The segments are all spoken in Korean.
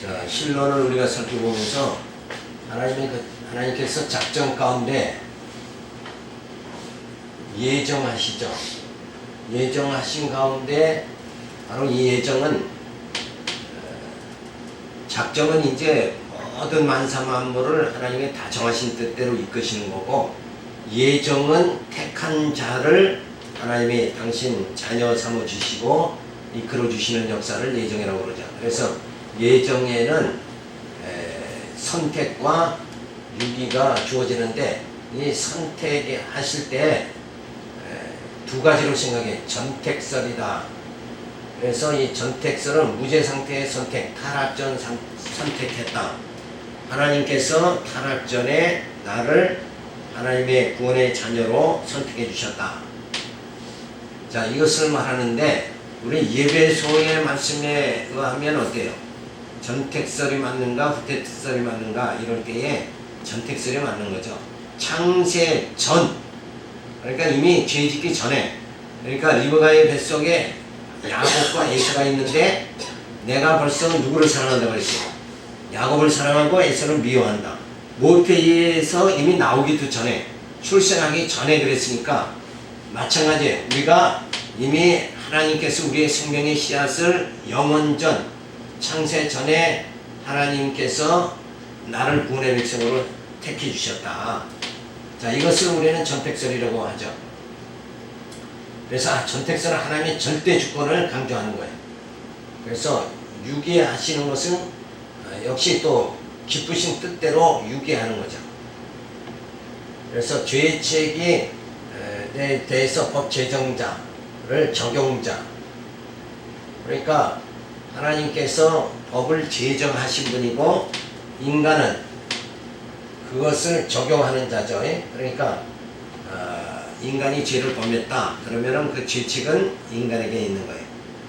자, 신론을 우리가 살펴보면서 하나님께서 작정 가운데 예정하시죠. 예정하신 가운데 바로 이 예정은 작정은 이제 모든 만사 만물을 하나님의 다 정하신 뜻대로 이끄시는 거고, 예정은 택한 자를 하나님이 당신 자녀 삼아 주시고 이끌어 주시는 역사를 예정이라고 그러죠. 그래서 예정에는 선택과 유기가 주어지는데, 이 선택하실 때 두 가지로 생각해. 전택설이다. 그래서 이 전택설은 무죄 상태의 선택, 타락 전 선택했다. 하나님께서 타락 전에 나를 하나님의 구원의 자녀로 선택해 주셨다. 자, 이것을 말하는데 우리 예배소의 말씀에 의하면 어때요? 전택설이 맞는가 후택설이 맞는가 이럴 때에 전택설이 맞는 거죠. 창세 전, 그러니까 이미 죄 짓기 전에, 그러니까 리브가의 뱃속에 야곱과 에서가 있는데 내가 벌써 누구를 사랑한다고 그랬어요? 야곱을 사랑하고 에서를 미워한다. 무엇에 의해서 이미 나오기도 전에, 출생하기 전에 그랬으니까 마찬가지예요. 우리가 이미 하나님께서 우리의 생명의 씨앗을 영원전, 창세 전에 하나님께서 나를 구원의 백성으로 택해 주셨다. 자, 이것을 우리는 전택설이라고 하죠. 그래서 전택설은 하나님의 절대 주권을 강조하는 거예요. 그래서 유기하시는 것은 역시 또 기쁘신 뜻대로 유기하는 거죠. 그래서 죄책에 대해서 법 제정자를 적용자, 그러니까 하나님께서 법을 제정하신 분이고 인간은 그것을 적용하는 자죠. 그러니까 인간이 죄를 범했다 그러면은 그 죄책은 인간에게 있는 거예요.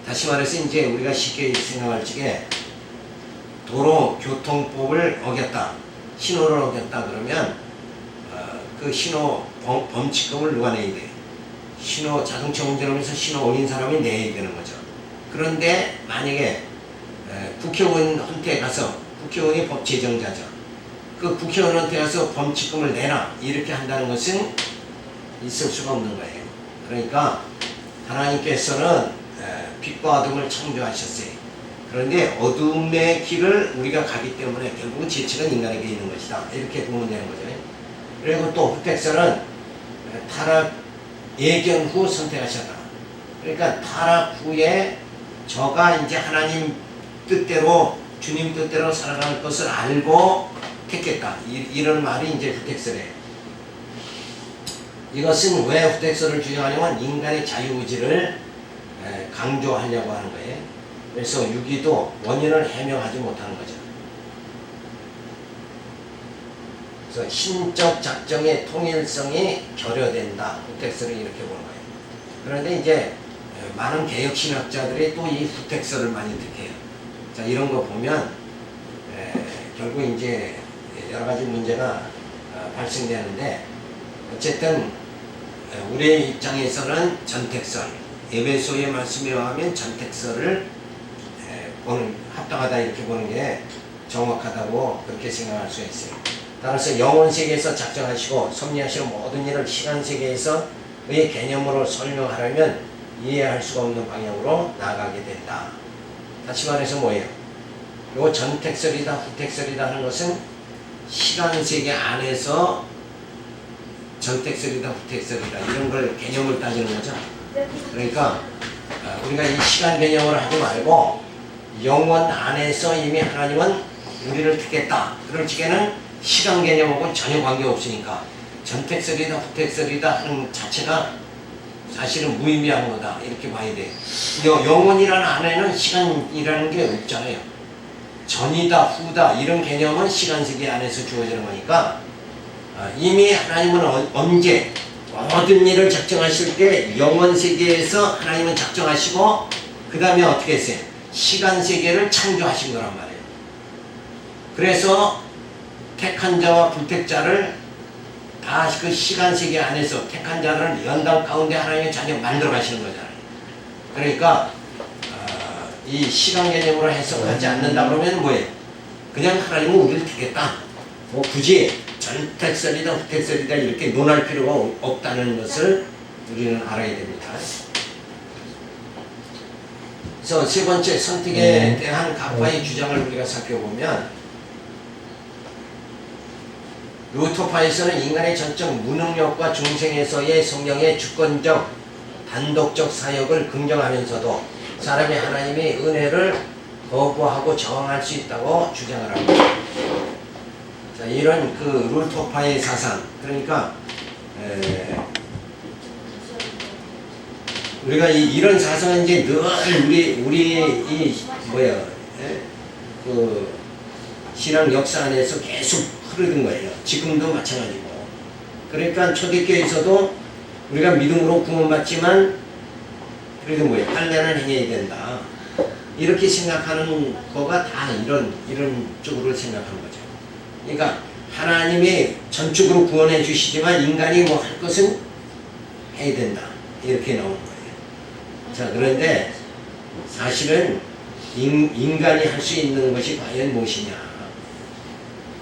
다시 말해서 이제 우리가 쉽게 생각할 적에 도로 교통법을 어겼다, 신호를 어겼다 그러면 그 신호 범칙금을 누가 내야 돼? 신호 자동차 운전하면서 신호 어긴 사람이 내야 되는 거죠. 그런데 만약에 국회의원한테 가서, 국회의원이 법 제정자죠. 그 국회의원한테 가서 범칙금을 내라 이렇게 한다는 것은 있을 수가 없는 거예요. 그러니까 하나님께서는 빛과 어둠을 창조하셨어요. 그런데 어둠의 길을 우리가 가기 때문에 결국은 죄책은 인간에게 있는 것이다. 이렇게 보면 되는 거죠. 그리고 또 후택설은 타락 예견 후 선택하셨다. 그러니까 타락 후에 저가 이제 하나님 뜻대로, 주님 뜻대로 살아갈 것을 알고 택했다. 이런 말이 이제 후택설이에요. 이것은 왜 후택설을 주장하냐면 인간의 자유의지를 강조하려고 하는 거예요. 그래서 유기도 원인을 해명하지 못하는 거죠. 그래서 신적 작정의 통일성이 결여된다. 후택설을 이렇게 보는 거예요. 그런데 이제 많은 개혁신학자들이 또 이 후택설을 많이 택해요. 자, 이런 거 보면 결국 이제 여러 가지 문제가 발생되는데, 어쨌든 우리의 입장에서는 전택설, 에베소의 말씀에 의하면 전택설을 합당하다 이렇게 보는 게 정확하다고 그렇게 생각할 수 있어요. 따라서 영원 세계에서 작정하시고 섭리하시는 모든 일을 시간 세계에서 의 개념으로 설명하려면 이해할 수가 없는 방향으로 나아가게 된다. 다시 말해서 뭐예요? 요 전택설이다 후택설이다 하는 것은 시간 세계 안에서 전택설이다 후택설이다 이런 걸 개념을 따지는 거죠. 그러니까 우리가 이 시간 개념을 하지 말고 영원 안에서 이미 하나님은 우리를 택했다. 그럴 적에는 시간 개념하고 전혀 관계없으니까 전택설이다 후택설이다 하는 자체가 사실은 무의미한 거다 이렇게 봐야 돼. 영원이라는 안에는 시간이라는 게 없잖아요. 전이다 후다 이런 개념은 시간세계 안에서 주어지는 거니까 이미 하나님은 언제 모든 일을 작정하실 때 영원세계에서 하나님은 작정하시고 그 다음에 어떻게 했어요? 시간세계를 창조하신 거란 말이에요. 그래서 택한 자와 불택자를 다 그 시간세계 안에서 택한 자를 연단 가운데 하나님의 자녀 만들어 가시는 거잖아요. 그러니까 이 시간 개념으로 해석하지 않는다 그러면 뭐예요? 그냥 하나님은 우리를 택했다. 뭐 굳이 전택설이다 후택설이다 이렇게 논할 필요가 없다는 것을 우리는 알아야 됩니다. 그래서 세 번째 선택에 대한 가파의 주장을 우리가 살펴보면 루터파에서는 인간의 전적 무능력과 중생에서의 성령의 주권적 단독적 사역을 긍정하면서도 사람이 하나님의 은혜를 거부하고 저항할 수 있다고 주장을 합니다. 자, 이런 그 루터파의 사상, 그러니까 우리가 이런 사상은 이제 늘 우리 그 신앙 역사 안에서 계속 흐르는 거예요. 지금도 마찬가지고. 그러니까 초대교회에서도 우리가 믿음으로 구원받지만 그래도 할례는 행해야 된다. 이렇게 생각하는 거가 다 이런 쪽으로 생각하는 거죠. 그러니까 하나님이 전적으로 구원해 주시지만 인간이 뭐 할 것은 해야 된다. 이렇게 나오는 거예요. 자, 그런데 사실은 인간이 할 수 있는 것이 과연 무엇이냐.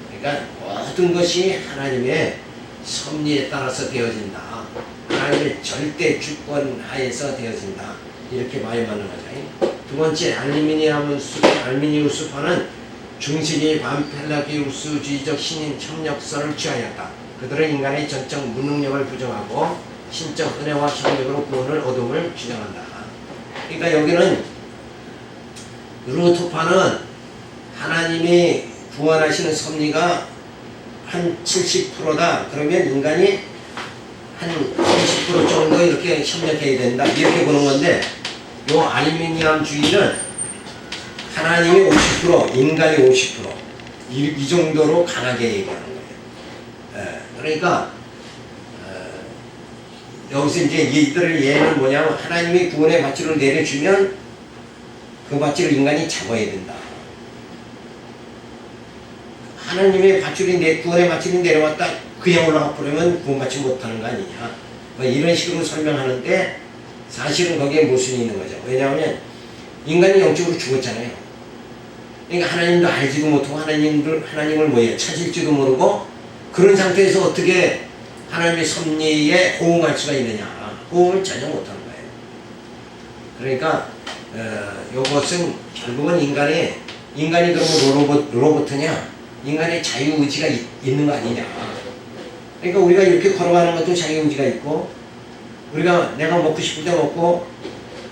그러니까 모든 것이 하나님의 섭리에 따라서 되어진다. 하나님의 절대 주권 하에서 되어진다. 이렇게 말하는 거죠. 두 번째, 알미니우스파는 중세기 반펠라기우스주의적 신인 협력설을 취하였다. 그들은 인간의 전적 무능력을 부정하고 신적 은혜와 협력으로 구원을 얻음을 주장한다. 그러니까 여기는 루터파는 하나님이 구원하시는 섭리가 한 70%다. 그러면 인간이 한 30% 정도 이렇게 협력해야 된다. 이렇게 보는 건데, 요 알미니안주의는 하나님이 50%, 인간이 50%, 이 정도로 강하게 얘기하는 거예요. 그러니까 여기서 이제 이들의 예는 뭐냐면 하나님이 구원의 밧줄을 내려주면 그 밧줄을 인간이 잡아야 된다. 하나님의 밧줄이 구원의 밧줄이 내려왔다. 그냥 올라가 버리면 구원받지 못하는 거 아니냐. 뭐 이런 식으로 설명하는데 사실은 거기에 모순이 있는 거죠. 왜냐하면 인간이 영적으로 죽었잖아요. 그러니까 하나님도 알지도 못하고 하나님을 뭐예요? 찾을지도 모르고 그런 상태에서 어떻게 하나님의 섭리에 호응할 수가 있느냐. 호응을 전혀 못하는 거예요. 그러니까 이것은 결국은 인간이 그러면 로봇이냐? 인간의 자유의지가 있는 거 아니냐. 그러니까 우리가 이렇게 걸어가는 것도 자유의지가 있고 우리가 내가 먹고 싶을 때 먹고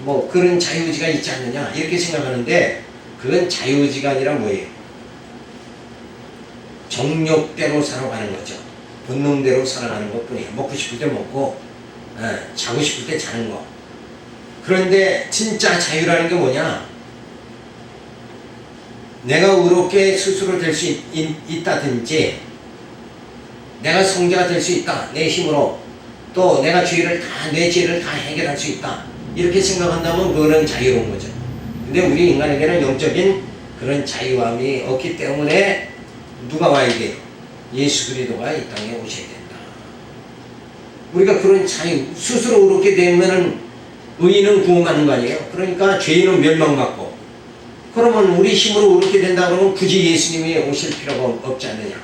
뭐 그런 자유의지가 있지 않느냐 이렇게 생각하는데 그건 자유의지가 아니라 뭐예요? 정욕대로 살아가는 거죠. 본능대로 살아가는 것 뿐이에요. 먹고 싶을 때 먹고 자고 싶을 때 자는 거. 그런데 진짜 자유라는 게 뭐냐? 내가 의롭게 스스로 될 수 있다든지 내가 성자가 될 수 있다. 내 힘으로. 또 내가 내 죄를 다 해결할 수 있다. 이렇게 생각한다면 그거는 자유로운 거죠. 근데 우리 인간에게는 영적인 그런 자유함이 없기 때문에 누가 와야 돼요? 예수 그리스도가 이 땅에 오셔야 된다. 우리가 그런 자유, 스스로 의롭게 되면은 의인은 구원받는 거 아니에요? 그러니까 죄인은 멸망받고 그러면 우리 힘으로 의롭게 된다 그러면 굳이 예수님이 오실 필요가 없지 않느냐.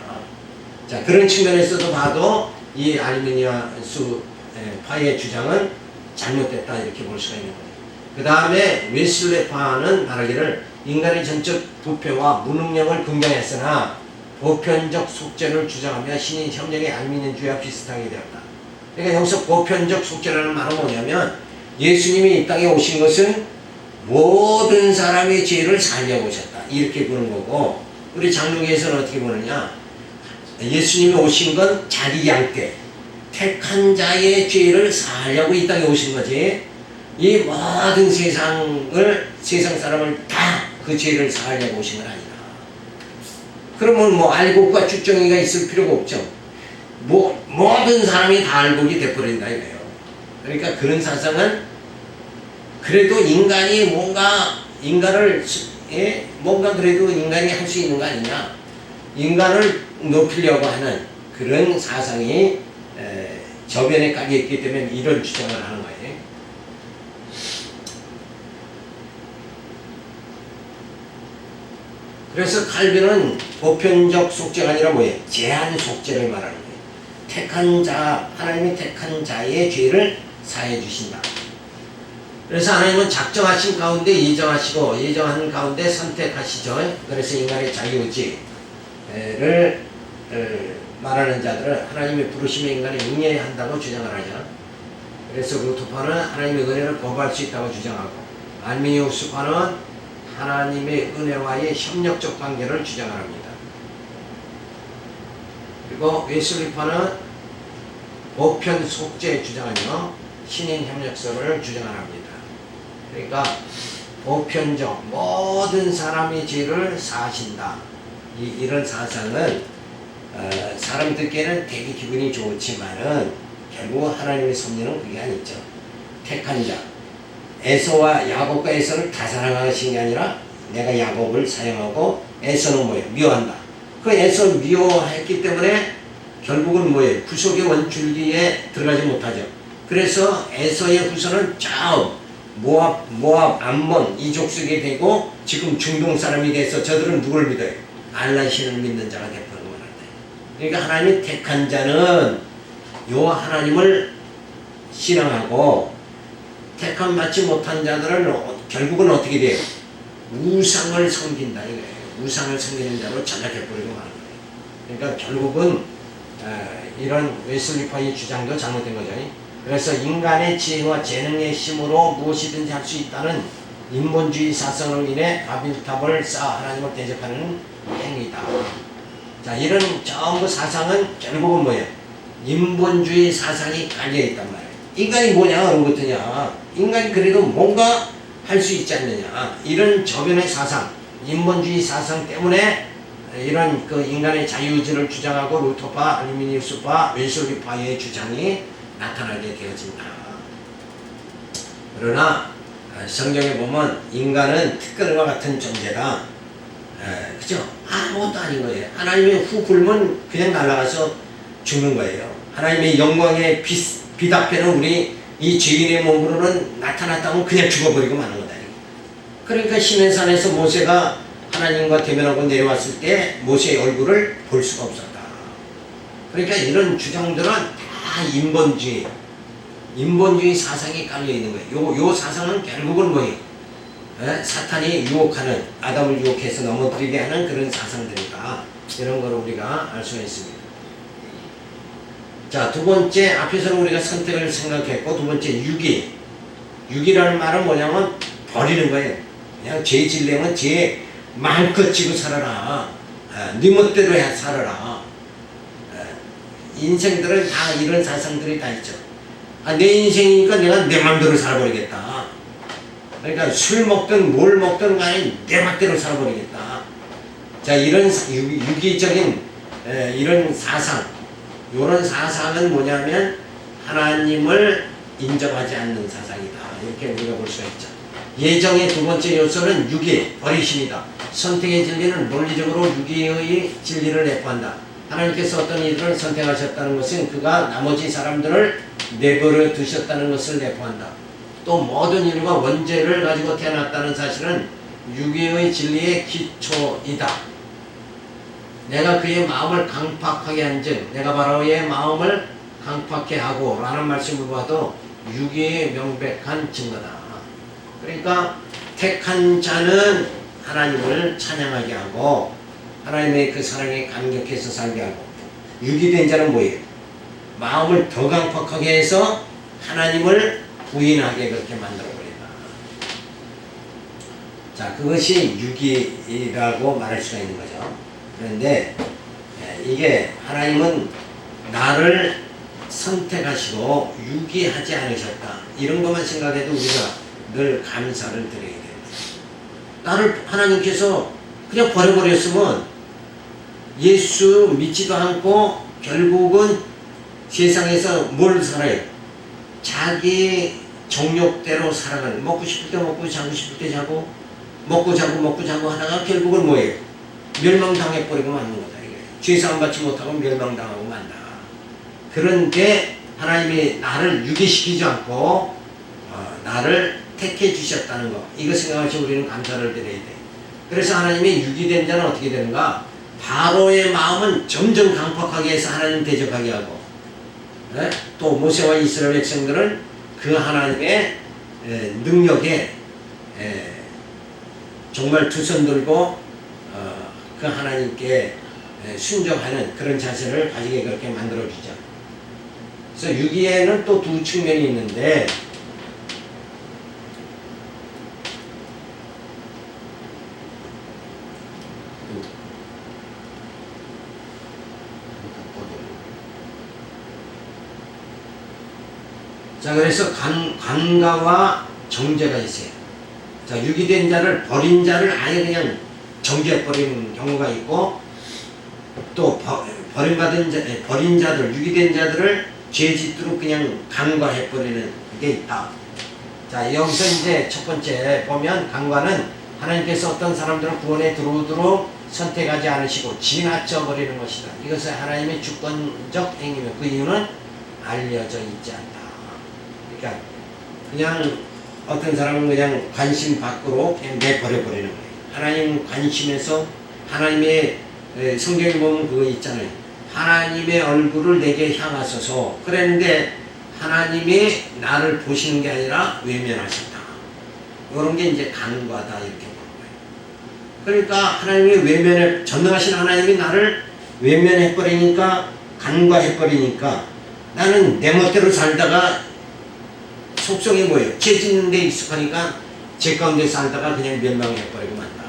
자, 그런 측면에서도 봐도 이 알미니아수 파의 주장은 잘못됐다 이렇게 볼 수가 있는 거예요. 그 다음에 웨슬레파는 말하기를 인간의 전적 부패와 무능력을 긍정했으나 보편적 속죄를 주장하며 신인 협력의 알미니안주의와 비슷하게 되었다. 그러니까 여기서 보편적 속죄라는 말은 뭐냐면 예수님이 이 땅에 오신 것은 모든 사람의 죄를 사하려고 오셨다. 이렇게 보는 거고 우리 장로교에서는 어떻게 보느냐. 예수님이 오신 건 자기 양떼 택한 자의 죄를 사하려고 이 땅에 오신 거지. 이 모든 세상 사람을 다 그 죄를 사하려고 오신 건 아니다. 그러면 뭐 알곡과 쭉정이가 있을 필요가 없죠. 모든 사람이 다 알곡이 돼버린다 이거예요. 그러니까 그런 사상은 그래도 인간이 뭔가 그래도 인간이 할 수 있는 거 아니냐. 인간을 높이려고 하는 그런 사상이 저변에 깔려 있기 때문에 이런 주장을 하는 거예요. 그래서 칼빈은 보편적 속죄가 아니라 뭐예요? 제한 속죄를 말하는 거예요. 택한 자, 하나님이 택한 자의 죄를 사해 주신다. 그래서 하나님은 작정하신 가운데 예정하시고 예정한 가운데 선택하시죠. 그래서 인간의 자유의지를 말하는 자들은 하나님의 부르심에 인간이 응해야 한다고 주장을 하죠. 그래서 루터파는 하나님의 은혜를 거부할 수 있다고 주장하고, 알미니우스파는 하나님의 은혜와의 협력적 관계를 주장을 합니다. 그리고 웨슬리파는 보편 속죄 주장하며 신인 협력서를 주장을 합니다. 그러니까 보편적 모든 사람의 죄를 사하신다. 이런 사상은 사람들께는 되게 기분이 좋지만은 결국 하나님의 섭리는 그게 아니죠. 택한 자, 에서와 야곱과 에서를 다 사랑하신 게 아니라 내가 야곱을 사용하고 에서는 뭐예요? 미워한다. 그 에서 미워했기 때문에 결국은 뭐예요? 구속의 원줄기에 들어가지 못하죠. 그래서 에서의 후손은 저 모압, 암몬 이족 속에 되고 지금 중동 사람이 돼서 저들은 누굴 믿어요? 알라 신을 믿는 자가 되는 거란다. 그러니까 하나님이 택한 자는 요 하나님을 신앙하고, 택함 받지 못한 자들은 결국은 어떻게 돼요? 우상을 섬긴다 이거예요. 우상을 섬기는 자로 전락해버리고 마는 거예요. 그러니까 결국은 이런 웨슬리파의 주장도 잘못된 거죠. 그래서 인간의 지혜와 재능의 힘으로 무엇이든지 할 수 있다는 인본주의 사상으로 인해 바빌탑을 쌓아 하나님을 대적하는 행위다. 자, 이런 전부 사상은 결국은 뭐예요? 인본주의 사상이 깔려있단 말이에요. 인간이 뭐냐 그런 것들이냐. 인간이 그래도 뭔가 할 수 있지 않느냐. 이런 저변의 사상, 인본주의 사상 때문에 이런 그 인간의 자유의지를 주장하고 루터파, 알미니우스파, 웨슬리파의 주장이 나타나게 되어진다. 그러나 성경에 보면 인간은 특권과 같은 존재다. 그죠? 아무것도 아닌 거예요. 하나님의 후 불면 그냥 날아가서 죽는 거예요. 하나님의 영광의 빛 앞에는 우리 이 죄인의 몸으로는 나타났다면 그냥 죽어버리고 마는 거다. 그러니까 시내산에서 모세가 하나님과 대면하고 내려왔을 때 모세의 얼굴을 볼 수가 없었다. 그러니까 이런 주장들은 다 인본주의 사상이 깔려있는 거예요. 요 사상은 결국은 뭐예요? 사탄이 유혹하는, 아담을 유혹해서 넘어뜨리게 하는 그런 사상들이다. 이런 걸 우리가 알 수가 있습니다. 자, 두 번째, 앞에서는 우리가 선택을 생각했고, 두 번째, 유기라는 말은 뭐냐면 버리는 거예요. 그냥 죄 질려면 죄 마음껏 지고 살아라. 네 멋대로 해 살아라. 인생들은 다 이런 사상들이 다 있죠. 내 인생이니까 내가 내 맘대로 살아버리겠다. 그러니까 술 먹든 뭘 먹든 간에 내 맘대로 살아버리겠다. 자, 이런 유기적인 이런 사상, 이런 사상은 뭐냐면 하나님을 인정하지 않는 사상이다. 이렇게 우리가 볼 수가 있죠. 예정의 두 번째 요소는 유기, 버리심이다. 선택의 진리는 논리적으로 유기의 진리를 내포한다. 하나님께서 어떤 이들을 선택하셨다는 것은 그가 나머지 사람들을 내버려 두셨다는 것을 내포한다. 또 모든 인류가 원죄를 가지고 태어났다는 사실은 유기의 진리의 기초이다. 내가 그의 마음을 강팍하게 한즉 내가 바로의 마음을 강팍해 하고 라는 말씀을 봐도 유기의 명백한 증거다. 그러니까 택한 자는 하나님을 찬양하게 하고 하나님의 그 사랑에 감격해서 살게 하고, 유기된 자는 뭐예요? 마음을 더 강팍하게 해서 하나님을 부인하게 그렇게 만들어버린다. 자, 그것이 유기라고 말할 수가 있는 거죠. 그런데 이게 하나님은 나를 선택하시고 유기하지 않으셨다. 이런 것만 생각해도 우리가 늘 감사를 드려야 됩니다. 나를 하나님께서 그냥 버려버렸으면 예수 믿지도 않고 결국은 세상에서 뭘 살아요? 자기 정욕대로 살아가는, 먹고 싶을 때 먹고 자고 싶을 때 자고 먹고 자고 하다가 결국은 뭐예요? 멸망당해버리고 마는 거다. 죄사함 받지 못하고 멸망당하고 만다. 그런데 하나님이 나를 유기시키지 않고 나를 택해 주셨다는 거, 이거 생각하시고 우리는 감사를 드려야 돼. 그래서 하나님의 유기된 자는 어떻게 되는가? 바로의 마음은 점점 강팍하게 해서 하나님 대적하게 하고, 또 모세와 이스라엘 백성들은 그 하나님의 능력에 정말 두 손 들고 그 하나님께 순종하는 그런 자세를 가지게 그렇게 만들어주죠. 그래서 유기에는 또 두 측면이 있는데, 자, 그래서 관가와 정죄가 있어요. 자, 유기된 자를, 버린 자를 아예 그냥 정죄해버리는 경우가 있고, 또 버린 자들, 유기된 자들을 죄 짓도록 그냥 간과해버리는 게 있다. 자, 여기서 이제 첫 번째 보면, 간과는 하나님께서 어떤 사람들을 구원에 들어오도록 선택하지 않으시고 지나쳐버리는 것이다. 이것은 하나님의 주권적 행위며 그 이유는 알려져 있지 않다. 그러니까 그냥 어떤 사람은 그냥 관심 밖으로 그냥 내버려버리는 거예요. 하나님 관심에서 하나님의 성경에 보면 그거 있잖아요. 하나님의 얼굴을 내게 향하소서 그랬는데 하나님이 나를 보시는 게 아니라 외면하셨다. 이런 게 이제 간과다 이렇게 보는 거예요. 그러니까 하나님이 외면해, 전능하신 하나님이 나를 외면해버리니까, 간과해버리니까 나는 내 멋대로 살다가 속성이 뭐예요? 죄 짓는 데 익숙하니까 죄 가운데 살다가 그냥 멸망해버리고 만다.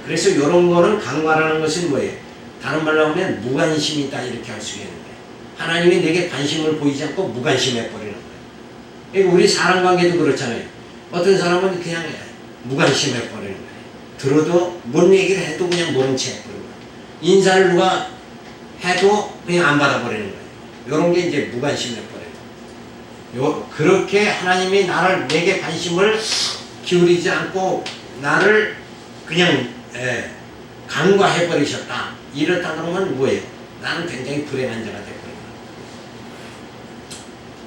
그래서 이런 거는 간과라는 것은 뭐예요? 다른 말로 하면 무관심이다 이렇게 할 수 있는 거예요. 하나님이 내게 관심을 보이지 않고 무관심해버리는 거예요. 우리 사람 관계도 그렇잖아요. 어떤 사람은 그냥 무관심해버리는 거예요. 들어도 뭔 얘기를 해도 그냥 모른 채 해버리는 거예요. 인사를 누가 해도 그냥 안 받아버리는 거예요. 이런 게 이제 무관심해버리는 거예요. 그렇게 하나님이 내게 관심을 기울이지 않고 나를 그냥 간과해버리셨다. 이렇다 그러면 뭐예요? 나는 굉장히 불행한 자가 되거든요.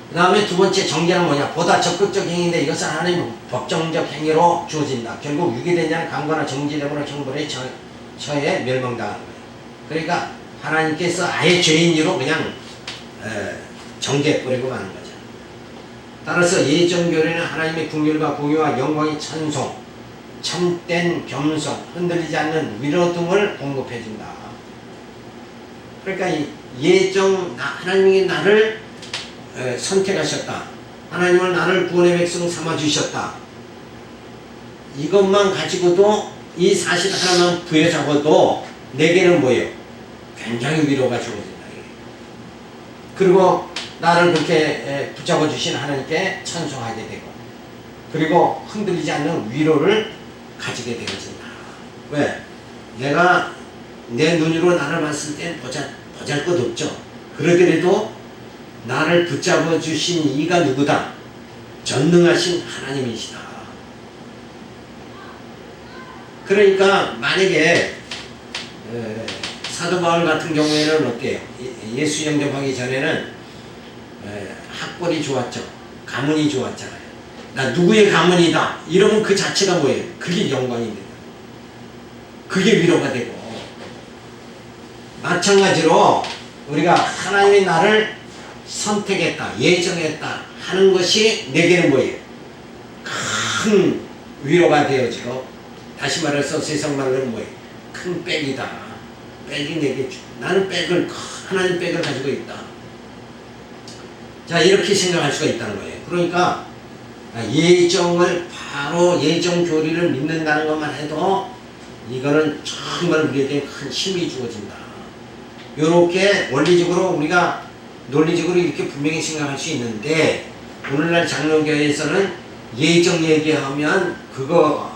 그 다음에 두 번째 정죄는 뭐냐? 보다 적극적 행위인데 이것은 하나님 법정적 행위로 주어진다. 결국 유기된 자는 간과나 정죄되거나 형벌에 처해 멸망당하는 거예요. 그러니까 하나님께서 아예 죄인으로 그냥 정죄해버리고 마는 거죠. 따라서 예정교회는 하나님의 긍휼과 공의와 영광의 찬송, 참된 겸손, 흔들리지 않는 위로 등을 공급해준다. 그러니까 하나님이 나를 선택하셨다. 하나님은 나를 구원의 백성 삼아주셨다. 이것만 가지고도, 이 사실 하나만 부여잡아도 내게는 뭐예요? 굉장히 위로가 주어진다. 그리고 나를 그렇게 붙잡아 주신 하나님께 찬송하게 되고, 그리고 흔들리지 않는 위로를 가지게 되어진다. 왜? 내가 내 눈으로 나를 봤을 땐 보잘것없죠. 그러더라도 나를 붙잡아 주신 이가 누구다? 전능하신 하나님이시다. 그러니까 만약에 사도 바울 같은 경우에는 어때요? 예수 영접하기 전에는 학벌이 좋았죠. 가문이 좋았잖아요. 나 누구의 가문이다 이러면 그 자체가 뭐예요? 그게 영광이 됩니다. 그게 위로가 되고, 마찬가지로 우리가 하나님이 나를 선택했다, 예정했다 하는 것이 내게는 뭐예요? 큰 위로가 되어지고, 다시 말해서 세상 말로는 뭐예요? 큰 백이다. 백이 내게 나는 하나님 백을 가지고 있다. 자, 이렇게 생각할 수가 있다는 거예요. 그러니까 예정을, 바로 예정 교리를 믿는다는 것만 해도 이거는 정말 우리에게 큰 힘이 주어진다. 이렇게 원리적으로 우리가 논리적으로 이렇게 분명히 생각할 수 있는데, 오늘날 장로교회에서는 예정 얘기하면 그거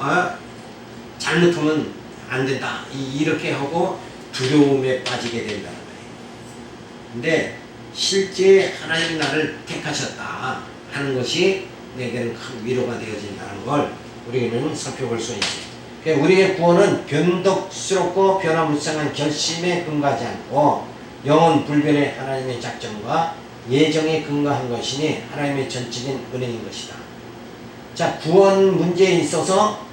잘못하면 안 된다 이렇게 하고 두려움에 빠지게 된다는 거예요. 근데 실제 하나님이 나를 택하셨다 하는 것이 내게는 큰 위로가 되어진다는 걸 우리는 살펴볼 수 있어요. 그러니까 우리의 구원은 변덕스럽고 변화무쌍한 결심에 근거하지 않고 영원 불변의 하나님의 작정과 예정에 근거한 것이니 하나님의 전적인 은혜인 것이다. 자, 구원 문제에 있어서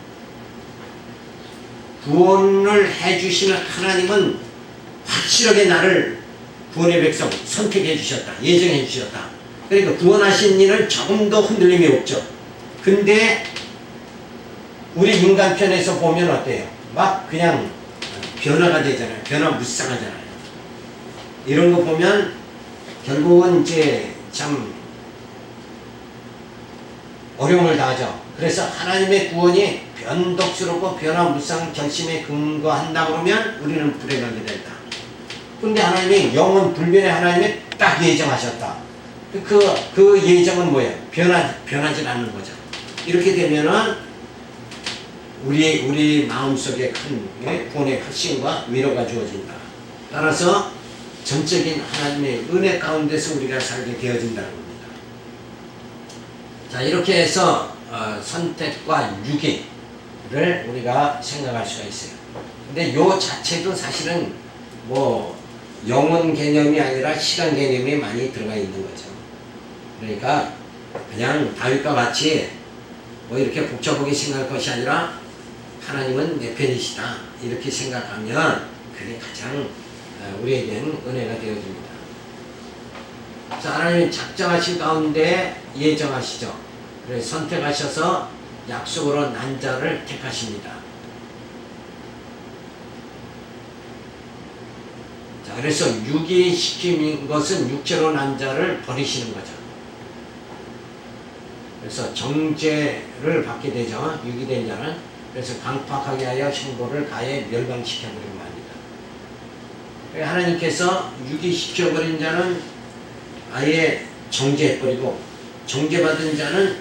구원을 해주시는 하나님은 확실하게 나를 구원의 백성 선택해 주셨다. 예정해 주셨다. 그러니까 구원하신 이는 조금도 흔들림이 없죠. 근데 우리 인간 편에서 보면 어때요? 막 그냥 변화가 되잖아요. 변화무쌍하잖아요. 이런 거 보면 결국은 이제 참 어려움을 당하죠. 그래서 하나님의 구원이 변덕스럽고 변화무쌍한 결심에 근거한다 그러면 우리는 불행하게 된다. 근데 하나님이 영원 불변의 하나님이 딱 예정하셨다. 그 예정은 뭐예요? 변하지 않는 거죠. 이렇게 되면은 우리 마음속에 큰 구원의 확신과 위로가 주어진다. 따라서 전적인 하나님의 은혜 가운데서 우리가 살게 되어진다는 겁니다. 자, 이렇게 해서 선택과 유기를 우리가 생각할 수가 있어요. 근데 요 자체도 사실은 뭐 영혼 개념이 아니라 시간 개념이 많이 들어가 있는 거죠. 그러니까 그냥 다윗과 같이 뭐 이렇게 복잡하게 생각할 것이 아니라 하나님은 내 편이시다 이렇게 생각하면 그게 가장 우리에겐 은혜가 되어집니다. 자, 하나님은 작정하신 가운데 예정하시죠. 그래서 선택하셔서 약속으로 난 자를 택하십니다. 자, 그래서 유기시키는 것은 육체로 난 자를 버리시는 거죠. 그래서 정죄를 받게 되죠. 유기된 자는. 그래서 강팍하게 하여 형벌을 가해 멸망시켜버리고 맙니다. 하나님께서 유기시켜버린 자는 아예 정죄해버리고 정죄받은 자는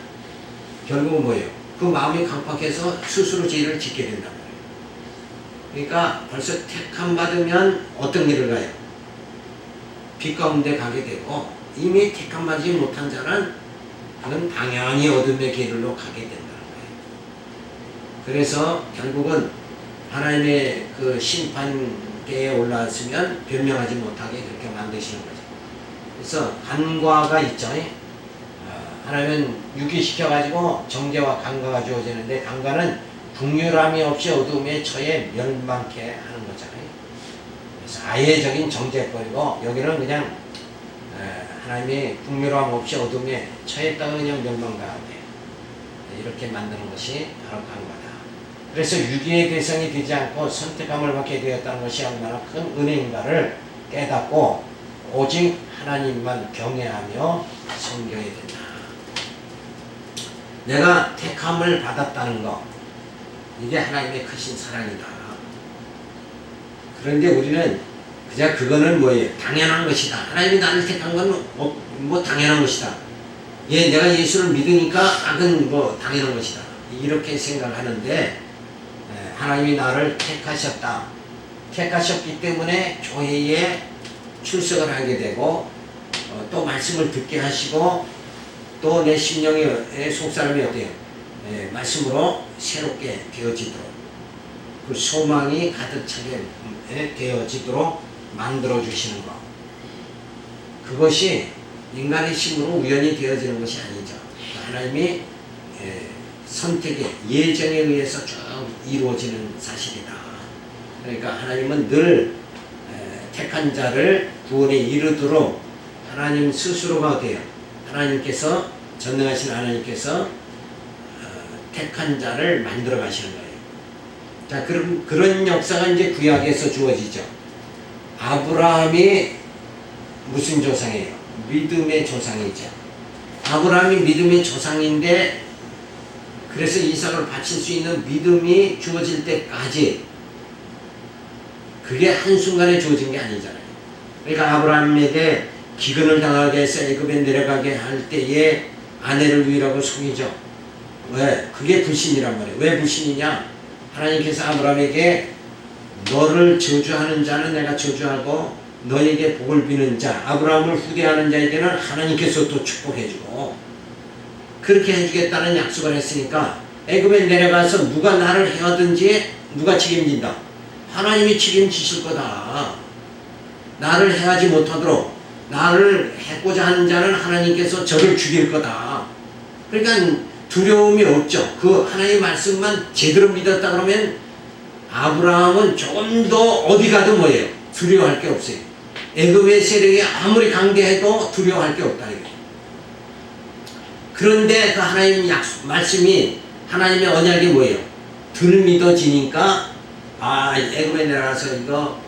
결국은 뭐예요? 그 마음이 강팍해서 스스로 죄를 짓게 된단 말이에요. 그러니까 벌써 택함 받으면 어떤 길을 가요? 빛 가운데 가게 되고 이미 택함 받지 못한 자는 그는 당연히 어둠의 길로 가게 된다는 거예요. 그래서 결국은 하나님의 그 심판대에 올라왔으면 변명하지 못하게 그렇게 만드시는 거죠. 그래서 간과가 있죠. 하나님은 유기시켜가지고 정죄와 간과가 주어지는데 간과는 긍휼함이 없이 어둠에 처해 멸망케 하는 거잖아요. 그래서 아예적인 정죄버리고 여기는 그냥 하나님이 긍휼함 없이 어둠에 처했다가 그냥 멸망당하게 이렇게 만드는 것이 바로 간과다. 그래서 유기의 대상이 되지 않고 선택함을 받게 되었다는 것이 얼마나 큰 은혜인가를 깨닫고 오직 하나님만 경외하며 섬겨야 된다. 내가 택함을 받았다는 것, 이게 하나님의 크신 사랑이다. 그런데 우리는 그냥 그거는 뭐예요? 당연한 것이다. 하나님이 나를 택한 건 뭐 당연한 것이다. 내가 예수를 믿으니까 악은 뭐 당연한 것이다. 이렇게 생각하는데 하나님이 나를 택하셨다. 택하셨기 때문에 교회에 출석을 하게 되고 또 말씀을 듣게 하시고 또 내 심령의 속사람이 어때요? 말씀으로 새롭게 되어지도록 그 소망이 가득 차게 되어지도록 만들어 주시는 것, 그것이 인간의 힘으로 우연히 되어지는 것이 아니죠. 하나님이 선택의 예정에 의해서 쭉 이루어지는 사실이다. 그러니까 하나님은 늘 택한 자를 구원에 이르도록 하나님 스스로가 어때요? 하나님께서 전능하신 하나님께서 택한 자를 만들어 가시는 거예요. 자, 그런 역사가 이제 구약에서 주어지죠. 아브라함이 무슨 조상이에요? 믿음의 조상이죠. 아브라함이 믿음의 조상인데 그래서 이삭을 바칠 수 있는 믿음이 주어질 때까지 그게 한순간에 주어진 게 아니잖아요. 그러니까 아브라함에게 기근을 당하게 해서 애굽에 내려가게 할 때에 아내를 위라고 속이죠. 왜? 그게 불신이란 말이에요. 왜 불신이냐? 하나님께서 아브라함에게 너를 저주하는 자는 내가 저주하고 너에게 복을 비는 자, 아브라함을 후대하는 자에게는 하나님께서 또 축복해주고 그렇게 해주겠다는 약속을 했으니까 애굽에 내려가서 누가 나를 해하든지 누가 책임진다? 하나님이 책임지실 거다. 나를 해하지 못하도록 나를 해고자 하는 자는 하나님께서 저를 죽일 거다. 그러니까 두려움이 없죠. 그 하나님의 말씀만 제대로 믿었다 그러면 아브라함은 조금 더 어디 가도 뭐예요? 두려워할 게 없어요. 애굽의 세력이 아무리 강대해도 두려워할 게 없다 이거예요. 그런데 그 하나님 말씀이 하나님의 언약이 뭐예요? 덜 믿어지니까 애굽에 내려가서 이거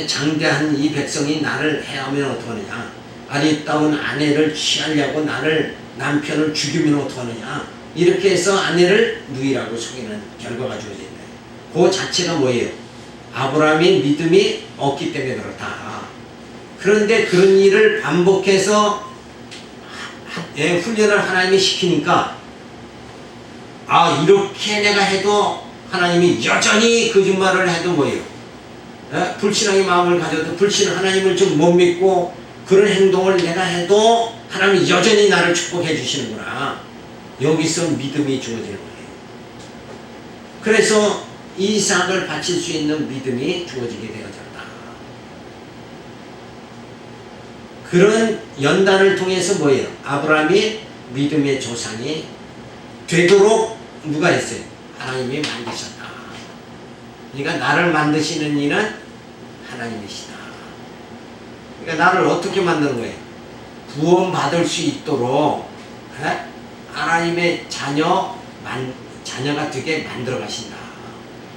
장대한 이 백성이 나를 해하면 어떡하느냐, 아리따운 아내를 취하려고 남편을 죽이면 어떡하느냐, 이렇게 해서 아내를 누이라고 속이는 결과가 주어진다. 그 자체가 뭐예요? 아브라함의 믿음이 없기 때문에 그렇다. 그런데 그런 일을 반복해서 훈련을 하나님이 시키니까 이렇게 내가 해도 하나님이 여전히 거짓말을 해도 뭐예요? 불신앙의 마음을 가져도 하나님을 좀 못 믿고 그런 행동을 내가 해도 하나님이 여전히 나를 축복해 주시는구나. 여기서 믿음이 주어지는 거예요. 그래서 이삭을 바칠 수 있는 믿음이 주어지게 되어졌다. 그런 연단을 통해서 뭐예요? 아브라함이 믿음의 조상이 되도록 누가 했어요? 하나님이 만드셨다. 그러니까 나를 만드시는 이는 하나님이시다. 그러니까 나를 어떻게 만드는 거예요? 구원받을 수 있도록 하나님의 자녀가 되게 만들어 가신다.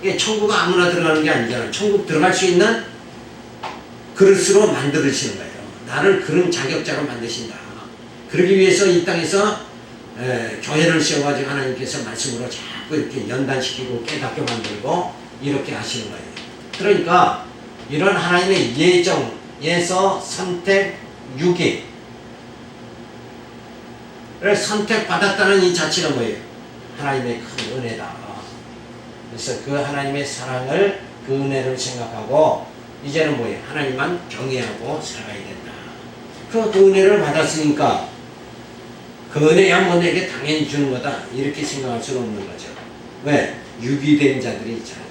이게 천국 아무나 들어가는 게 아니잖아요. 천국 들어갈 수 있는 그릇으로 만들으시는 거예요. 나를 그런 자격자로 만드신다. 그러기 위해서 이 땅에서 교회를 세워가지고 하나님께서 말씀으로 자꾸 이렇게 연단시키고 깨닫게 만들고 이렇게 하시는 거예요. 그러니까 이런 하나님의 예정에서 선택 6위를 선택받았다는 이 자체가 뭐예요? 하나님의 큰 은혜다. 그래서 그 하나님의 사랑을, 그 은혜를 생각하고 이제는 뭐예요? 하나님만 경외하고 살아가야 된다. 그 은혜를 받았으니까 그 은혜야 뭐 내게 당연히 주는 거다 이렇게 생각할 수는 없는 거죠. 왜? 유기된 자들이 있잖아요.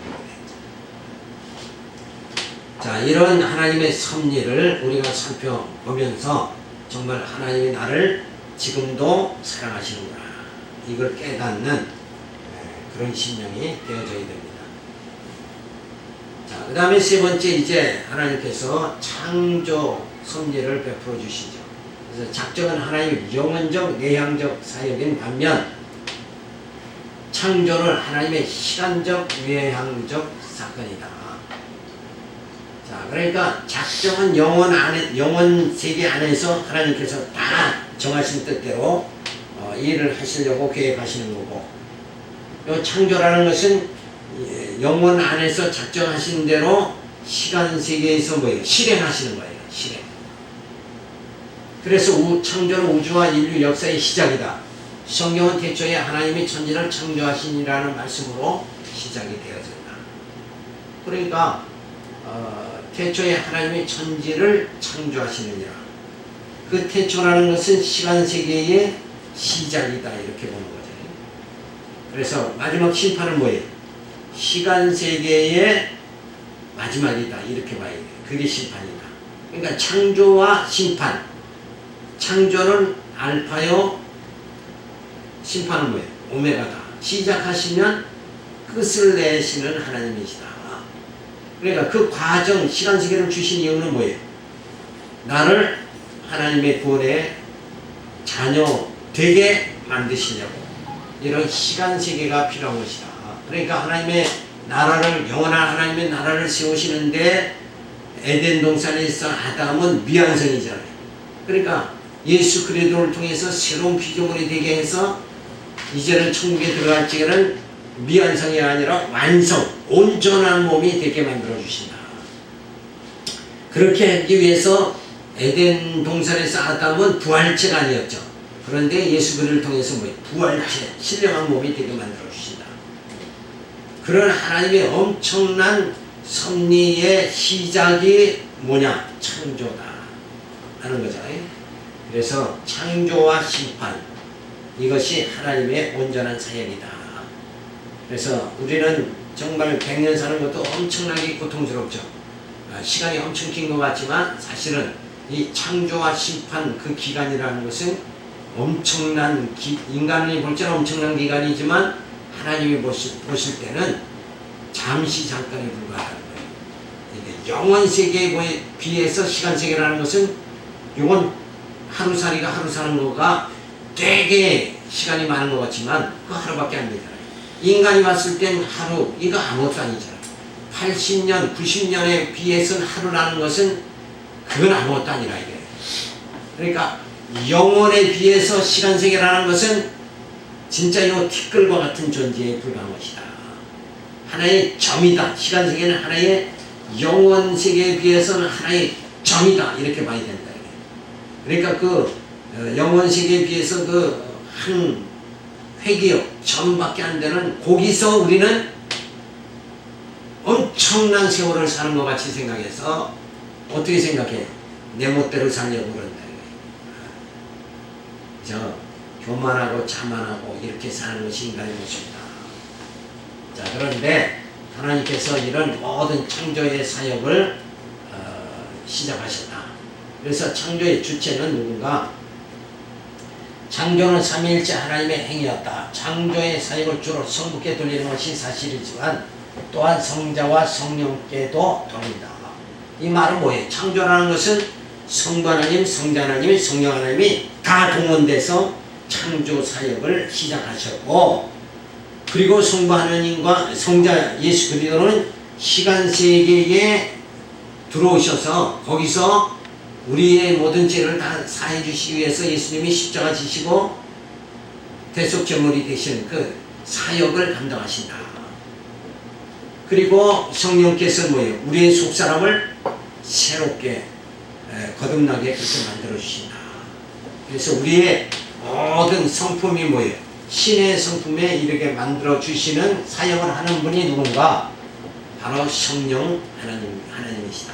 자, 이런 하나님의 섭리를 우리가 살펴보면서 정말 하나님이 나를 지금도 사랑하시는구나, 이걸 깨닫는 그런 심령이 되어져야 됩니다. 자, 그 다음에 세 번째, 이제 하나님께서 창조 섭리를 베풀어 주시죠. 그래서 작정은 하나님의 영원적 내향적 사역인 반면 창조는 하나님의 시간적 외향적 사건이다. 자, 그러니까 작정은 영원 세계 안에서 하나님께서 다 정하신 뜻대로 일을 하시려고 계획하시는 거고, 이 창조라는 것은 영원 안에서 작정하신 대로 시간 세계에서 뭐예요? 실행하시는 거예요. 실행. 그래서 창조는 우주와 인류 역사의 시작이다. 성경은 태초에 하나님이 천지를 창조하시니라는 말씀으로 시작이 되어진다. 그러니까 태초에 하나님이 천지를 창조하시느니라. 그 태초라는 것은 시간 세계의 시작이다 이렇게 보는 거죠. 그래서 마지막 심판은 뭐예요? 시간 세계의 마지막이다 이렇게 봐야 돼요. 그게 심판이다. 그러니까 창조와 심판. 창조는 알파요, 심판은 뭐예요? 오메가다. 시작하시면 끝을 내시는 하나님이시다. 그러니까 그 과정, 시간 세계를 주신 이유는 뭐예요? 나를 하나님의 구원의 자녀 되게 만드시려고. 이런 시간 세계가 필요한 것이다. 그러니까 하나님의 나라를, 영원한 하나님의 나라를 세우시는데 에덴 동산에서 아담은 미완성이잖아요. 그러니까 예수 그리스도를 통해서 새로운 피조물이 되게 해서 이제는 천국에 들어갈 적에는 미완성이 아니라 완성, 온전한 몸이 되게 만들어 주신다. 그렇게 하기 위해서 에덴 동산에서 아담은 부활체가 아니었죠. 그런데 예수 그리스도를 통해서 부활체, 신령한 몸이 되게 만들어 주신다. 그런 하나님의 엄청난 섭리의 시작이 뭐냐? 창조다 하는 거잖아요. 그래서 창조와 심판, 이것이 하나님의 온전한 사역이다. 그래서 우리는 정말 100년 사는 것도 엄청나게 고통스럽죠. 시간이 엄청 긴 것 같지만 사실은 이 창조와 심판 그 기간이라는 것은 엄청난 인간이 볼 때는 엄청난 기간이지만 하나님이 보실 때는 잠시 잠깐에 불과하다는 거예요. 이게 영원 세계에 비해서 시간 세계라는 것은 이건 하루살이가 하루 사는 거가 되게 시간이 많은 것 같지만 그 하루밖에 안 되잖아요. 인간이 봤을 땐 하루 이거 아무것도 아니잖아요. 80년, 90년에 비해서는 하루라는 것은 그건 아무것도 아니라 이게. 그러니까 영원에 비해서 시간 세계라는 것은 진짜 이 티끌과 같은 존재에 불과한 것이다. 하나의 점이다. 시간 세계는 하나의 영원 세계에 비해서는 하나의 점이다. 이렇게 봐야 된다. 그러니까 그 영원 세계에 비해서 그 한 회기역 점밖에 안 되는 거기서 우리는 엄청난 세월을 사는 것 같이 생각해서 어떻게 생각해? 내 멋대로 살려고 그런다. 저 교만하고 자만하고 이렇게 사는 것이 인간의 모습이다. 자, 그런데 하나님께서 이런 모든 창조의 사역을 시작하셨다. 그래서 창조의 주체는 누군가? 창조는 삼위일체 하나님의 행위였다. 창조의 사역을 주로 성부께 돌리는 것이 사실이지만 또한 성자와 성령께도 돌린다. 이 말은 뭐예요? 창조라는 것은 성부 하나님, 성자 하나님, 성령 하나님이 다 동원돼서 창조 사역을 시작하셨고, 그리고 성부 하나님과 성자 예수 그리스도는 시간 세계에 들어오셔서 거기서 우리의 모든 죄를 다 사해 주시기 위해서 예수님이 십자가 지시고 대속제물이 되시는 그 사역을 감당하신다. 그리고 성령께서 뭐예요? 우리의 속사람을 새롭게 거듭나게 그렇게 만들어 주신다. 그래서 우리의 모든 성품이 뭐예요? 신의 성품에 이르게 만들어 주시는 사역을 하는 분이 누군가? 바로 성령 하나님이시다.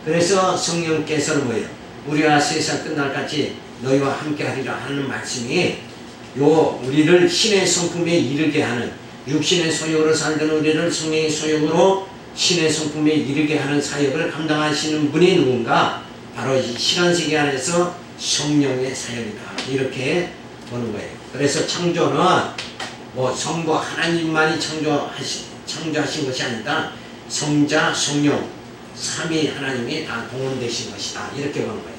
그래서 성령께서는 뭐예요? 우리와 세상 끝날까지 너희와 함께 하리라 하는 말씀이 우리를 신의 성품에 이르게 하는, 육신의 소욕으로 살던 우리를 성령의 소욕으로 신의 성품에 이르게 하는 사역을 감당하시는 분이 누군가? 바로 이 시간세계 안에서 성령의 사역이다. 이렇게 보는 거예요. 그래서 창조는 뭐 성부 하나님만이 창조하신 것이 아니다. 성자, 성령 삼위 하나님이 다 동원되신 것이다. 이렇게 보는 거예요.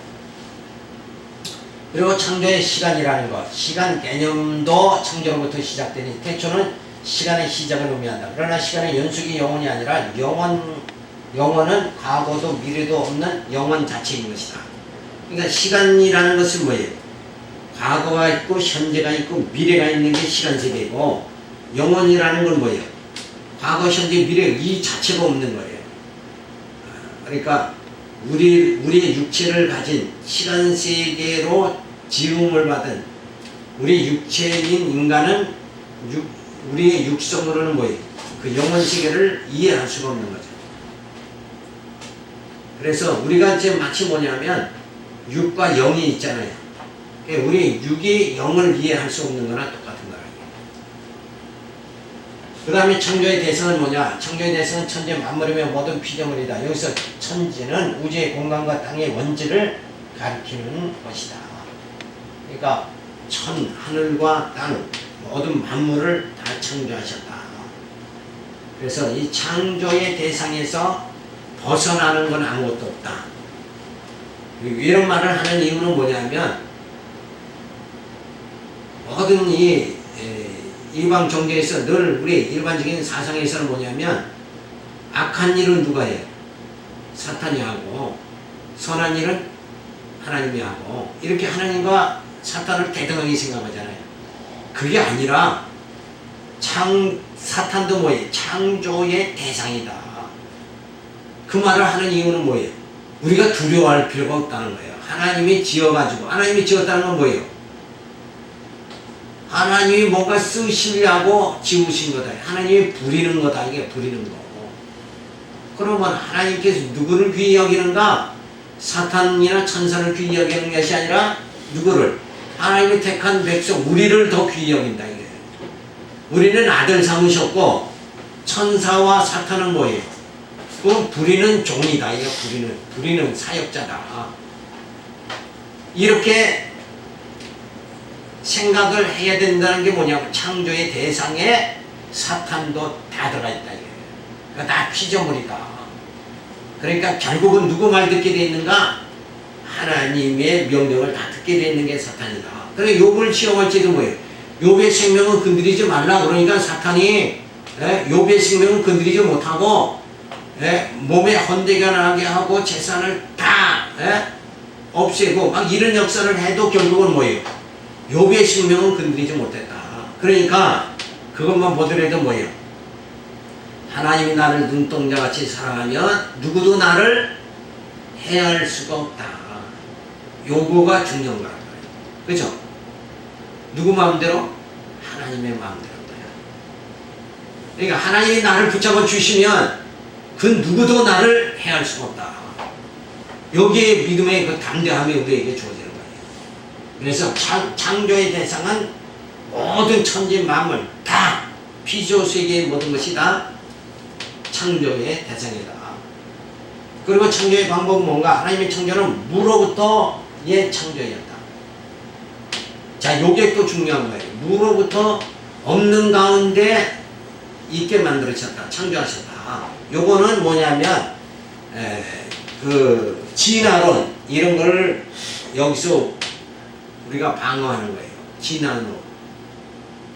그리고 창조의 시간이라는 것, 시간 개념도 창조로부터 시작되니 태초는 시간의 시작을 의미한다. 그러나 시간의 연속이 영원이 아니라 영원은 과거도 미래도 없는 영원 자체인 것이다. 그러니까 시간이라는 것은 뭐예요? 과거가 있고 현재가 있고 미래가 있는 게 시간세계이고, 영원이라는 건 뭐예요? 과거, 현재, 미래 이 자체가 없는 거예요. 그러니까 우리의 육체를 가진 시간세계로 지음을 받은 우리 육체인 인간은 우리의 육성으로는 뭐예요? 그 영원세계를 이해할 수가 없는 거죠. 그래서 우리가 이제 마치 뭐냐면 육과 영이 있잖아요. 우리 육이 영을 이해할 수 없는 거나 똑같은 거라. 그 다음에 창조의 대상은 뭐냐? 창조의 대상은 천재 만물이며 모든 피조물이다. 여기서 천지는 우주의 공간과 땅의 원지를 가리키는 것이다. 그러니까 하늘과 땅 모든 만물을 다 창조하셨다. 그래서 이 창조의 대상에서 벗어나는 건 아무것도 없다. 이런 말을 하는 이유는 뭐냐면 모든 이 이방 종교에서 늘 우리 일반적인 사상에서는 뭐냐면 악한 일은 누가 해요? 사탄이 하고 선한 일은 하나님이 하고, 이렇게 하나님과 사탄을 대등하게 생각하잖아요. 그게 아니라 사탄도 뭐예요? 창조의 대상이다. 그 말을 하는 이유는 뭐예요? 우리가 두려워할 필요가 없다는 거예요. 하나님이 지어가지고, 하나님이 지었다는 건 뭐예요? 하나님이 뭔가 쓰시려고 지으신 거다. 하나님이 부리는 거다. 이게 부리는 거고. 그러면 하나님께서 누구를 귀히 여기는가? 사탄이나 천사를 귀히 여기는 것이 아니라 누구를? 하나님이 택한 백성, 우리를 더 귀히 여긴다. 이게. 우리는 아들 삼으셨고 천사와 사탄은 뭐예요? 그건 부리는 종이다. 이게 부리는 사역자다. 이렇게 생각을 해야 된다는 게 뭐냐면 창조의 대상에 사탄도 다 들어가 있다. 그러니까 다 피조물이다. 그러니까 결국은 누구 말 듣게 돼 있는가? 하나님의 명령을 다 듣게 돼 있는 게 사탄이다. 그래 욥을 시험할 때도 뭐예요? 욥의 생명은 건드리지 말라. 그러니까 사탄이 욥의 생명은 건드리지 못하고 몸에 헌대가 나게 하고 재산을 다 없애고 막 이런 역사를 해도 결국은 뭐예요? 욥의 생명은 건드리지 못했다. 그러니까 그것만 보더라도 뭐예요? 하나님이 나를 눈동자같이 사랑하면 누구도 나를 해할 수가 없다. 요거가 중요한 거란 말이에요. 그렇죠? 누구 마음대로? 하나님의 마음대로인 거야. 그러니까 하나님이 나를 붙잡아 주시면 그 누구도 나를 해할 수가 없다. 여기에 믿음의 그 담대함이 우리에게 주어지는 거예요. 그래서 창조의 대상은 모든 천지 만물 다 피조세계의 모든 것이 다 창조의 대상이다. 그리고 창조의 방법은 뭔가? 하나님의 창조는 무로부터의 창조였다. 자, 요게 또 중요한 거예요. 무로부터 없는 가운데 있게 만들어졌다. 창조하셨다. 요거는 뭐냐면 그 진화론 이런 걸 여기서 우리가 방어하는 거예요. 진화론.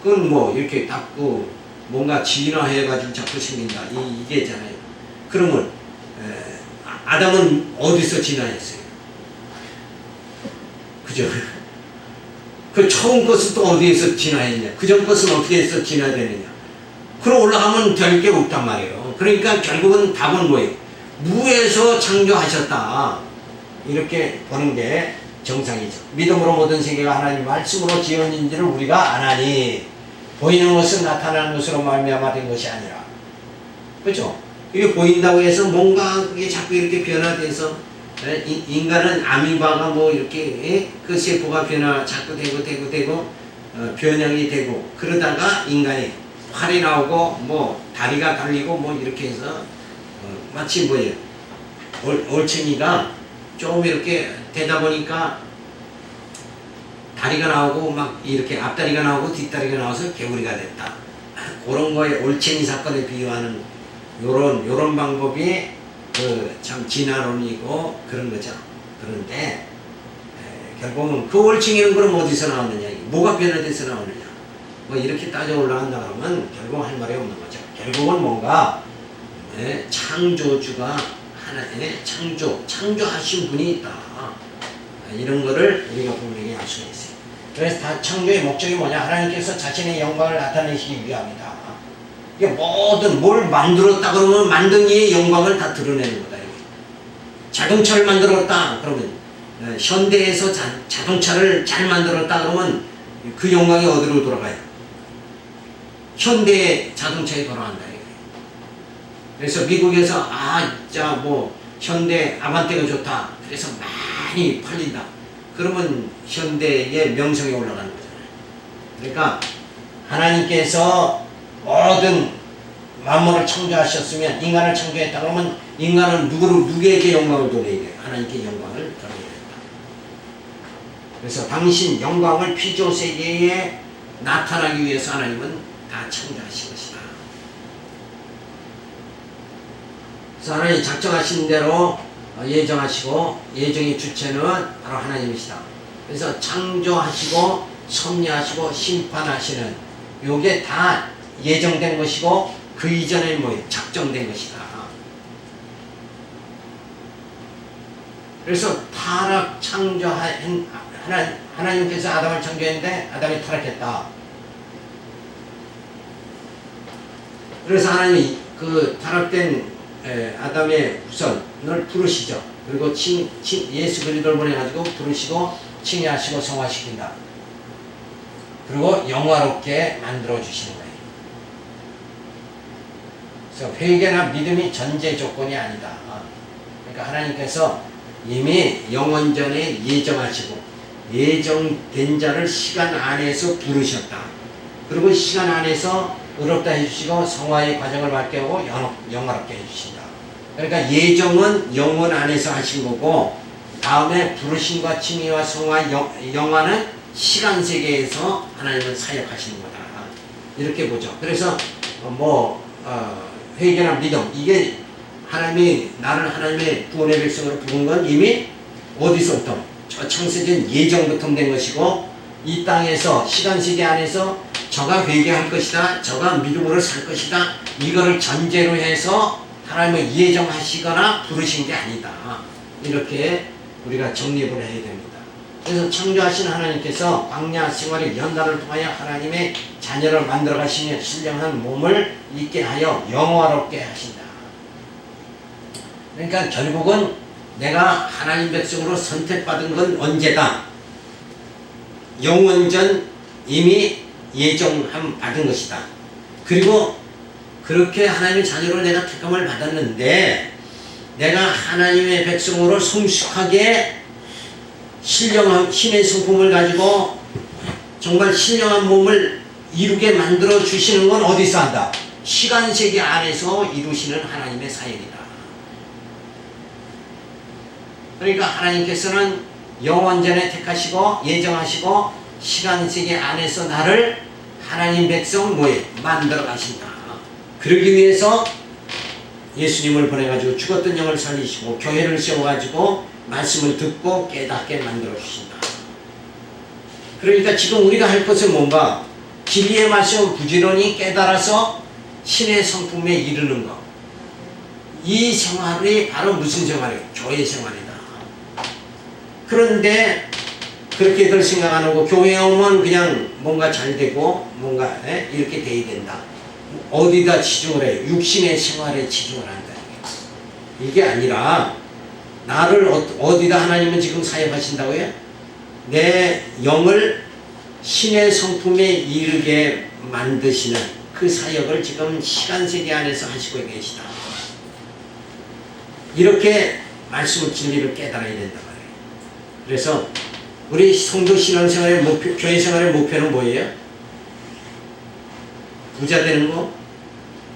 그건 뭐 이렇게 닦고 뭔가 진화해가지고 자꾸 생긴다. 이게잖아요. 그러면 아담은 어디서 진화했어요? 그죠? 그 처음 것은 또 어디에서 진화했냐? 그 전 것은 어떻게 해서 진화되느냐? 그럼 올라가면 될 게 없단 말이에요. 그러니까 결국은 답은 뭐예요? 무에서 창조하셨다. 이렇게 보는 게 정상이죠. 믿음으로 모든 세계가 하나님 말씀으로 지어진지를 우리가 아나니 보이는 것은 나타나는 것으로 말미암아 된 것이 아니라. 그렇죠? 이게 보인다고 해서 뭔가 그게 자꾸 이렇게 변화돼서 인간은 아미바가 뭐 이렇게 그 세포가 자꾸 되고 변형이 되고 그러다가 인간이 팔이 나오고 뭐 다리가 달리고 뭐 이렇게 해서 마치 뭐예요? 올챙이가 좀 이렇게 되다 보니까 다리가 나오고 막 이렇게 앞다리가 나오고 뒷다리가 나와서 개구리가 됐다. 그런 거에 올챙이 사건에 비유하는 요런 방법이 그 참 진화론이고 그런 거죠. 그런데 결국은 그 올챙이는 그럼 어디서 나오느냐? 뭐가 변화돼서 나오느냐? 뭐 이렇게 따져 올라간다 그러면 결국 할 말이 없는 거죠. 결국은 뭔가 창조주가 하나의 창조하신 분이 있다. 이런 거를 우리가 분명히 알 수가 있어요. 그래서 다 창조의 목적이 뭐냐? 하나님께서 자신의 영광을 나타내시기 위함이다. 이게 모든 뭘 만들었다 그러면 만든 이의 영광을 다 드러내는 거다. 자동차를 만들었다 그러면 현대에서 자동차를 잘 만들었다 그러면 그 영광이 어디로 돌아가요? 현대의 자동차에 돌아간다. 그래서 미국에서 뭐 현대 아반떼가 좋다. 그래서 많이 팔린다. 그러면 현대의 명성이 올라가는 거잖아요. 그러니까 하나님께서 모든 만물을 창조하셨으면 인간을 창조했다 그러면 인간은 누구에게 영광을 돌려야 돼요? 하나님께 영광을 돌려야 된다. 그래서 당신 영광을 피조 세계에 나타나기 위해서 하나님은 다 창조하신 것이다. 그래서 하나님 작정하신 대로 예정하시고 예정의 주체는 바로 하나님이시다. 그래서 창조하시고 섭리하시고 심판하시는 요게 다 예정된 것이고 그 이전에 뭐예요? 작정된 것이다. 그래서 타락 창조한 하나님께서 아담을 창조했는데 아담이 타락했다. 그래서 하나님이 그 타락된 아담의 후손을 부르시죠. 그리고 예수 그리스도를 보내가지고 부르시고 칭의하시고 성화시킨다. 그리고 영화롭게 만들어 주시는 거예요. 그래서 회개나 믿음이 전제 조건이 아니다. 그러니까 하나님께서 이미 영원전에 예정하시고 예정된 자를 시간 안에서 부르셨다. 그리고 시간 안에서 의롭다 해주시고 성화의 과정을 밟게 하고 영화롭게 해주신다. 그러니까 예정은 영원 안에서 하신 거고 다음에 부르심과 칭의와 성화 영화는 시간 세계에서 하나님은 사역하시는 거다. 이렇게 보죠. 그래서 회개나 믿음, 이게 하나님이 나를 하나님의 구원의 백성으로 부른 건 이미 어디서부터? 저 창세전 예정부터 된 것이고, 이 땅에서 시간 세계 안에서 저가 회개할 것이다, 저가 믿음으로 살 것이다, 이거를 전제로 해서 하나님을 예정하시거나 부르신 게 아니다. 이렇게 우리가 정립을 해야 됩니다. 그래서 창조하신 하나님께서 광야 생활의 연단을 통하여 하나님의 자녀를 만들어 가시며 신령한 몸을 있게 하여 영화롭게 하신다. 그러니까 결국은 내가 하나님 백성으로 선택받은 건 언제다? 영원전 이미 예정함 받은 것이다. 그리고 그렇게 하나님의 자녀로 내가 택함을 받았는데, 내가 하나님의 백성으로 성숙하게 신령한 신의 성품을 가지고 정말 신령한 몸을 이루게 만들어 주시는 건 어디서 한다? 시간 세계 안에서 이루시는 하나님의 사역이다. 그러니까 하나님께서는 영원전에 택하시고 예정하시고 시간 세계 안에서 나를 하나님 백성 만들어 가신다. 그러기 위해서 예수님을 보내가지고 죽었던 영을 살리시고 교회를 세워가지고 말씀을 듣고 깨닫게 만들어 주신다. 그러니까 지금 우리가 할 것은 뭔가? 진리의 말씀을 부지런히 깨달아서 신의 성품에 이르는 것. 이 생활이 바로 무슨 생활이에요? 교회 생활이다. 그런데 그렇게들 생각 안 하고 교회에 오면 그냥 뭔가 잘 되고 뭔가 이렇게 돼야 된다. 어디다 치중을 해요? 육신의 생활에 치중을 한다. 이게 아니라 나를 어디다 하나님은 지금 사역하신다고요? 내 영을 신의 성품에 이르게 만드시는 그 사역을 지금 시간세계 안에서 하시고 계시다. 이렇게 말씀을 진리를 깨달아야 된단 말이에요. 그래서 우리 성도 신앙생활의 목표, 교회 생활의 목표는 뭐예요? 부자 되는 거?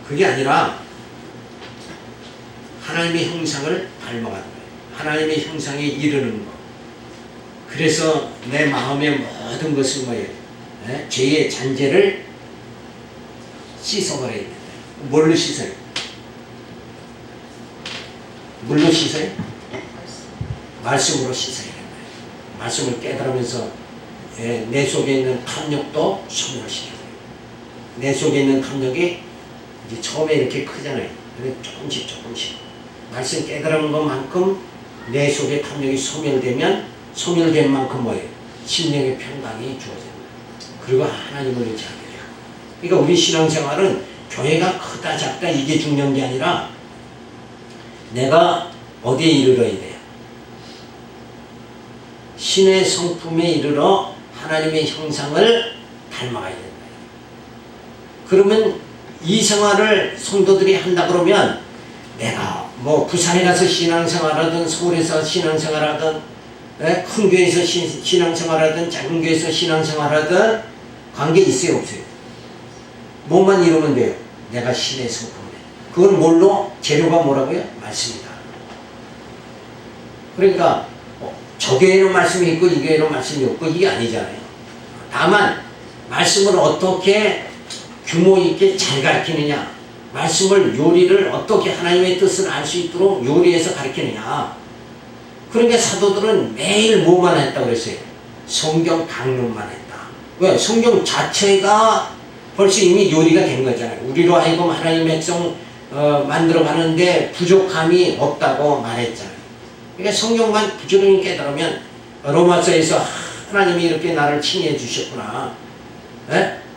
그게 아니라 하나님의 형상을 닮아가는 거예요. 하나님의 형상에 이르는 거. 그래서 내 마음의 모든 것은 뭐예요? 죄의 잔재를 씻어버려야 된다. 뭘로 씻어요? 물로 씻어요? 말씀으로 씻어야 된다. 말씀을 깨달으면서 내 속에 있는 탐욕도 소멸시켜요. 내 속에 있는 탐욕이 이제 처음에 이렇게 크잖아요. 근데 조금씩 말씀 깨달은 것만큼 내 속에 탐욕이 소멸되면 소멸된 만큼 뭐예요? 심령의 평강이 주어집니다. 그리고 하나님을 의지하게 돼요. 그러니까 우리 신앙생활은 교회가 크다 작다 이게 중요한 게 아니라 내가 어디에 이르러야 돼요? 신의 성품에 이르러 하나님의 형상을 닮아가야 된다. 그러면 이 생활을 성도들이 한다 그러면 내가 뭐 부산에 가서 신앙생활하든 서울에서 신앙생활하든 큰 교회에서 신앙생활하든 작은 교회에서 신앙생활하든 관계 있어요 없어요? 뭐만 이루면 돼요? 내가 신의 성품에. 그건 뭘로? 재료가 뭐라고요? 말씀이다. 그러니까 저 교회는 말씀이 있고 이 교회는 말씀이 없고 이게 아니잖아요. 다만 말씀을 어떻게 규모 있게 잘 가르치느냐, 말씀을 요리를 어떻게 하나님의 뜻을 알 수 있도록 요리해서 가르치느냐. 그러니까 사도들은 매일 뭐만 했다고 그랬어요? 성경 강론만 했다. 왜? 성경 자체가 벌써 이미 요리가 된 거잖아요. 우리로 하여금 하나님의 백성 만들어 가는데 부족함이 없다고 말했잖아요. 그러니까 성경만 부지런히 깨달으면 로마서에서 하나님이 이렇게 나를 칭해 주셨구나.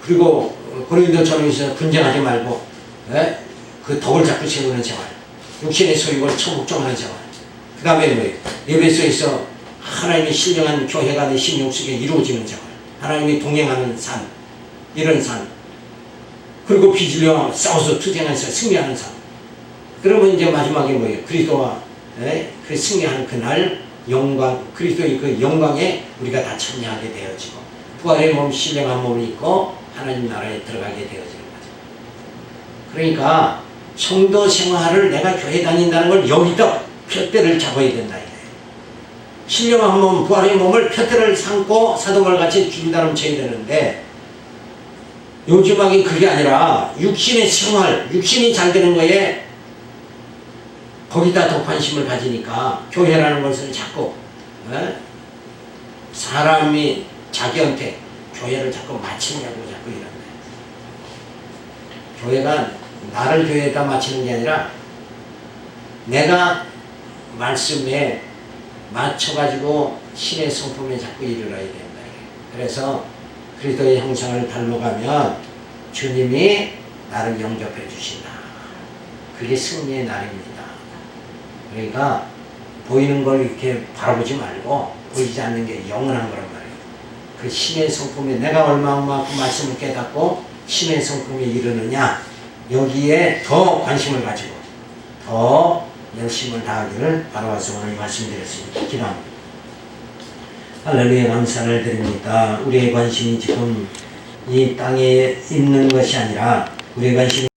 그리고 고린도전서에서 분쟁하지 말고 그 덕을 잡고 세우는 생활, 육신의 소유를 처묵종하는 생활. 그 다음에 뭐예요? 에베소에서 하나님의 신령한 교회가 내 심령 속에 이루어지는 생활, 하나님이 동행하는 삶, 이런 삶. 그리고 비질려 싸워서 투쟁해서 승리하는 삶. 그러면 이제 마지막에 뭐예요? 그리스도와 그 승리하는 그날 영광, 그리스도의 그 영광에 우리가 다 참여하게 되어지고 부활의 몸, 신령한 몸을 입고 하나님 나라에 들어가게 되어지는 거죠. 그러니까 성도 생활을 내가 교회 다닌다는 걸 여기다 푯대를 잡아야 된다. 신령한 몸, 부활의 몸을 푯대를 삼고 사도벌 같이 준다름 쳐야 되는데 요즘하긴 그게 아니라 육신의 생활, 육신이 잘 되는 거에 거기다 더 관심을 가지니까 교회라는 것을 자꾸 사람이 자기한테 교회를 자꾸 맞추냐고 자꾸 이런다. 교회가 나를 교회에다 맞추는 게 아니라 내가 말씀에 맞춰가지고 신의 성품에 자꾸 이르러야 된다. 그래서 그리스도의 형상을 닮아가면 주님이 나를 영접해 주신다. 그게 승리의 날입니다. 그러니까 보이는 걸 이렇게 바라보지 말고 보이지 않는 게 영원한 거란 말이에요. 그 신의 성품에 내가 얼마만큼 말씀을 깨닫고 신의 성품에 이르느냐, 여기에 더 관심을 가지고 더 열심을 다하기를 바라와서 오늘 말씀드렸습니다. 기도합니다. 할렐루야, 감사를 드립니다. 우리의 관심이 지금 이 땅에 있는 것이 아니라 우리의 관심이